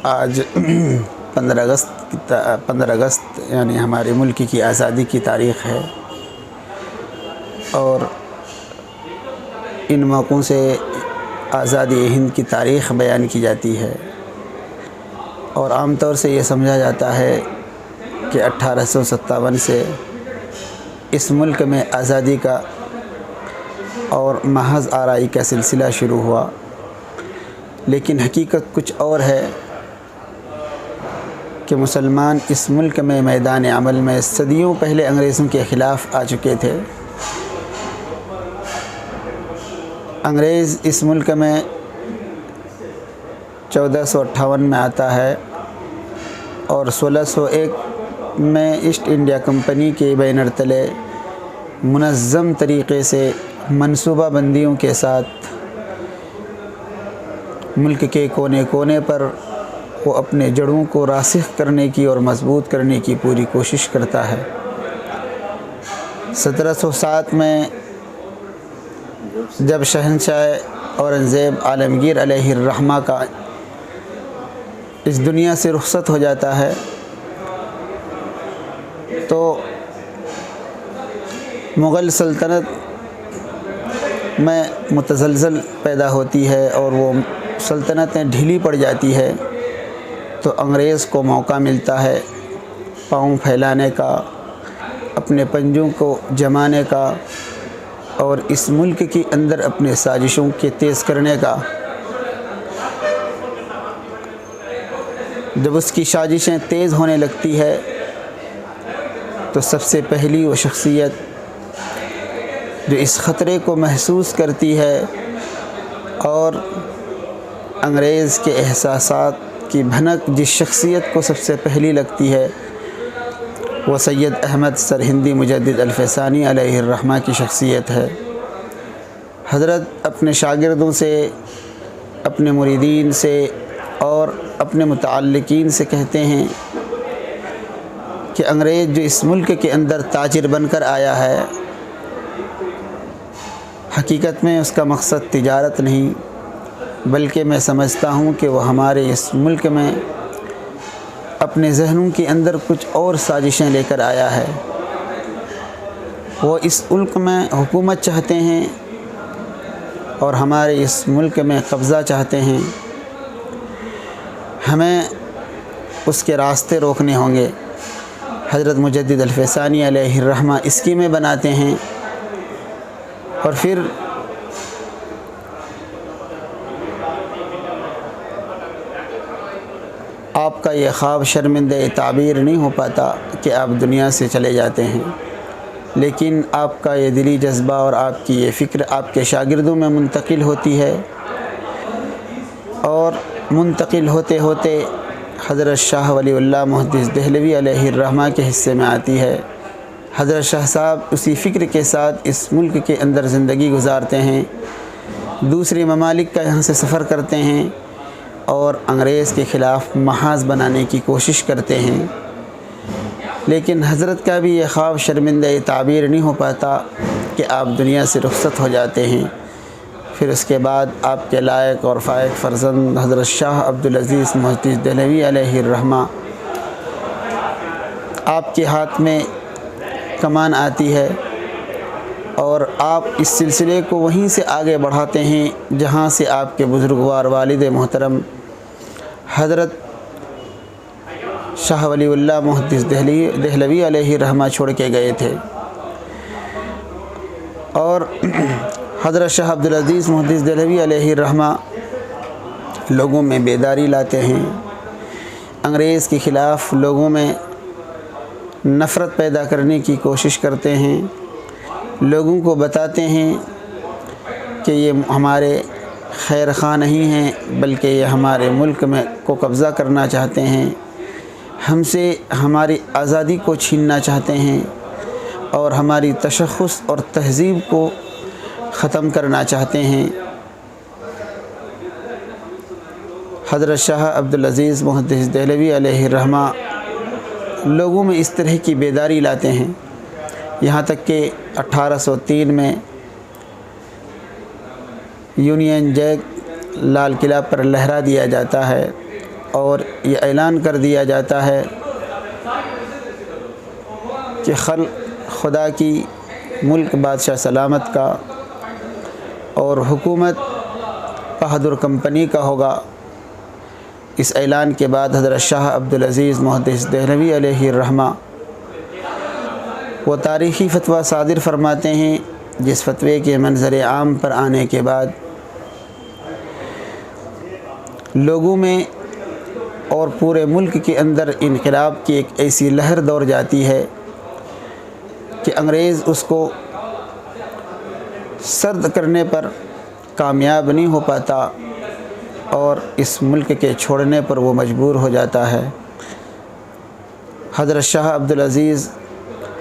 آج 15 اگست یعنی ہمارے ملک کی آزادی کی تاریخ ہے، اور ان موقعوں سے آزادی ہند کی تاریخ بیان کی جاتی ہے، اور عام طور سے یہ سمجھا جاتا ہے کہ 1857 سے اس ملک میں آزادی کا اور محض آرائی کا سلسلہ شروع ہوا، لیکن حقیقت کچھ اور ہے کہ مسلمان اس ملک میں میدان عمل میں صدیوں پہلے انگریزوں کے خلاف آ چکے تھے۔ انگریز اس ملک میں 1458 میں آتا ہے اور 1601 میں ایسٹ انڈیا کمپنی کے بینر تلے منظم طریقے سے منصوبہ بندیوں کے ساتھ ملک کے کونے کونے پر وہ اپنے جڑوں کو راسخ کرنے کی اور مضبوط کرنے کی پوری کوشش کرتا ہے۔ 1707 میں جب شہنشاہ اورنگزیب عالمگیر علیہ الرحمہ کا اس دنیا سے رخصت ہو جاتا ہے تو مغل سلطنت میں متزلزل پیدا ہوتی ہے اور وہ سلطنتیں ڈھیلی پڑ جاتی ہے، تو انگریز کو موقع ملتا ہے پاؤں پھیلانے کا، اپنے پنجوں کو جمانے کا اور اس ملک کے اندر اپنے سازشوں کے تیز کرنے کا۔ جب اس کی سازشیں تیز ہونے لگتی ہے تو سب سے پہلی وہ شخصیت جو اس خطرے کو محسوس کرتی ہے اور انگریز کے احساسات کی بھنک جس شخصیت کو سب سے پہلی لگتی ہے وہ سید احمد سرہندی مجدد الفسانی علیہ الرحمہ کی شخصیت ہے۔ حضرت اپنے شاگردوں سے، اپنے مریدین سے اور اپنے متعلقین سے کہتے ہیں کہ انگریز جو اس ملک کے اندر تاجر بن کر آیا ہے، حقیقت میں اس کا مقصد تجارت نہیں، بلکہ میں سمجھتا ہوں کہ وہ ہمارے اس ملک میں اپنے ذہنوں کے اندر کچھ اور سازشیں لے کر آیا ہے۔ وہ اس ملک میں حکومت چاہتے ہیں اور ہمارے اس ملک میں قبضہ چاہتے ہیں، ہمیں اس کے راستے روکنے ہوں گے۔ حضرت مجدد الفسانی علیہ الرحمہ اسکیمیں بناتے ہیں اور پھر آپ کا یہ خواب شرمندہ تعبیر نہیں ہو پاتا کہ آپ دنیا سے چلے جاتے ہیں، لیکن آپ کا یہ دلی جذبہ اور آپ کی یہ فکر آپ کے شاگردوں میں منتقل ہوتی ہے، اور منتقل ہوتے ہوتے حضرت شاہ ولی اللہ محدث دہلوی علیہ الرحمہ کے حصے میں آتی ہے۔ حضرت شاہ صاحب اسی فکر کے ساتھ اس ملک کے اندر زندگی گزارتے ہیں، دوسرے ممالک کا یہاں سے سفر کرتے ہیں اور انگریز کے خلاف محاذ بنانے کی کوشش کرتے ہیں، لیکن حضرت کا بھی یہ خواب شرمندہ تعبیر نہیں ہو پاتا کہ آپ دنیا سے رخصت ہو جاتے ہیں۔ پھر اس کے بعد آپ کے لائق اور فائق فرزند حضرت شاہ عبدالعزیز محدث دہلوی علیہ الرحمہ، آپ کے ہاتھ میں کمان آتی ہے اور آپ اس سلسلے کو وہیں سے آگے بڑھاتے ہیں جہاں سے آپ کے بزرگوار والد محترم حضرت شاہ ولی اللہ محدث دہلوی علیہ الرحمہ چھوڑ کے گئے تھے، اور حضرت شاہ عبدالعزیز محدث دہلوی علیہ الرحمہ لوگوں میں بیداری لاتے ہیں، انگریز کے خلاف لوگوں میں نفرت پیدا کرنے کی کوشش کرتے ہیں، لوگوں کو بتاتے ہیں کہ یہ ہمارے خیر خواہ نہیں ہیں، بلکہ یہ ہمارے ملک میں کو قبضہ کرنا چاہتے ہیں، ہم سے ہماری آزادی کو چھیننا چاہتے ہیں اور ہماری تشخص اور تہذیب کو ختم کرنا چاہتے ہیں۔ حضرت شاہ عبدالعزیز محدث دہلوی علیہ الرحمہ لوگوں میں اس طرح کی بیداری لاتے ہیں، یہاں تک کہ 1803 میں یونین جیک لال قلعہ پر لہرا دیا جاتا ہے اور یہ اعلان کر دیا جاتا ہے کہ خدا کی ملک بادشاہ سلامت کا اور حکومت بہادر کمپنی کا ہوگا۔ اس اعلان کے بعد حضرت شاہ عبدالعزیز محدث دہلوی علیہ الرحمہ وہ تاریخی فتویٰ صادر فرماتے ہیں، جس فتوے کے منظر عام پر آنے کے بعد لوگوں میں اور پورے ملک کے اندر انقلاب کی ایک ایسی لہر دوڑ جاتی ہے کہ انگریز اس کو سرد کرنے پر کامیاب نہیں ہو پاتا اور اس ملک کے چھوڑنے پر وہ مجبور ہو جاتا ہے۔ حضرت شاہ عبدالعزیز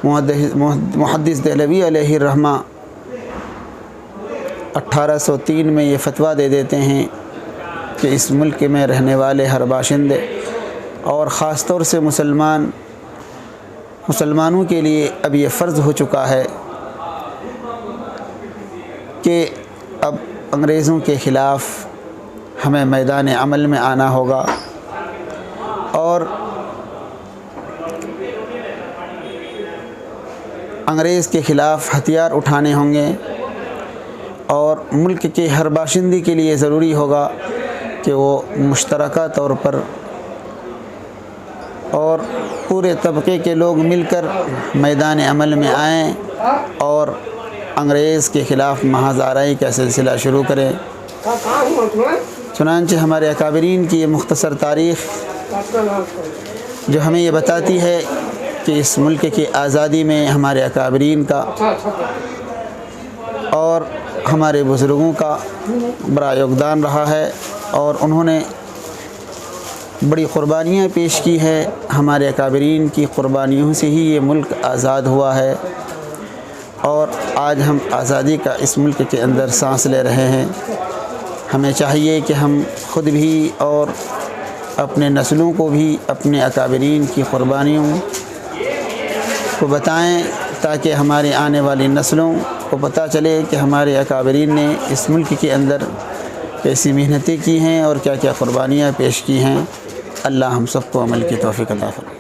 محدث دہلوی علیہ الرحمہ 1803 میں یہ فتویٰ دے دیتے ہیں کہ اس ملک میں رہنے والے ہر باشندے اور خاص طور سے مسلمانوں کے لیے اب یہ فرض ہو چکا ہے کہ اب انگریزوں کے خلاف ہمیں میدان عمل میں آنا ہوگا اور انگریز کے خلاف ہتھیار اٹھانے ہوں گے، اور ملک کے ہر باشندے کے لیے ضروری ہوگا کہ وہ مشترکہ طور پر اور پورے طبقے کے لوگ مل کر میدان عمل میں آئیں اور انگریز کے خلاف محاذ آرائی کا سلسلہ شروع کریں۔ چنانچہ ہمارے اکابرین کی یہ مختصر تاریخ جو ہمیں یہ بتاتی ہے کہ اس ملک کی آزادی میں ہمارے اکابرین کا اور ہمارے بزرگوں کا بڑا یوگدان رہا ہے، اور انہوں نے بڑی قربانیاں پیش کی ہے۔ ہمارے اکابرین کی قربانیوں سے ہی یہ ملک آزاد ہوا ہے، اور آج ہم آزادی کا اس ملک کے اندر سانس لے رہے ہیں۔ ہمیں چاہیے کہ ہم خود بھی اور اپنے نسلوں کو بھی اپنے اکابرین کی قربانیوں کو بتائیں، تاکہ ہماری آنے والی نسلوں کو پتہ چلے کہ ہمارے اکابرین نے اس ملک کے اندر کیسی محنتیں کی ہیں اور کیا کیا قربانیاں پیش کی ہیں۔ اللہ ہم سب کو عمل کی توفیق عطا فرمائے۔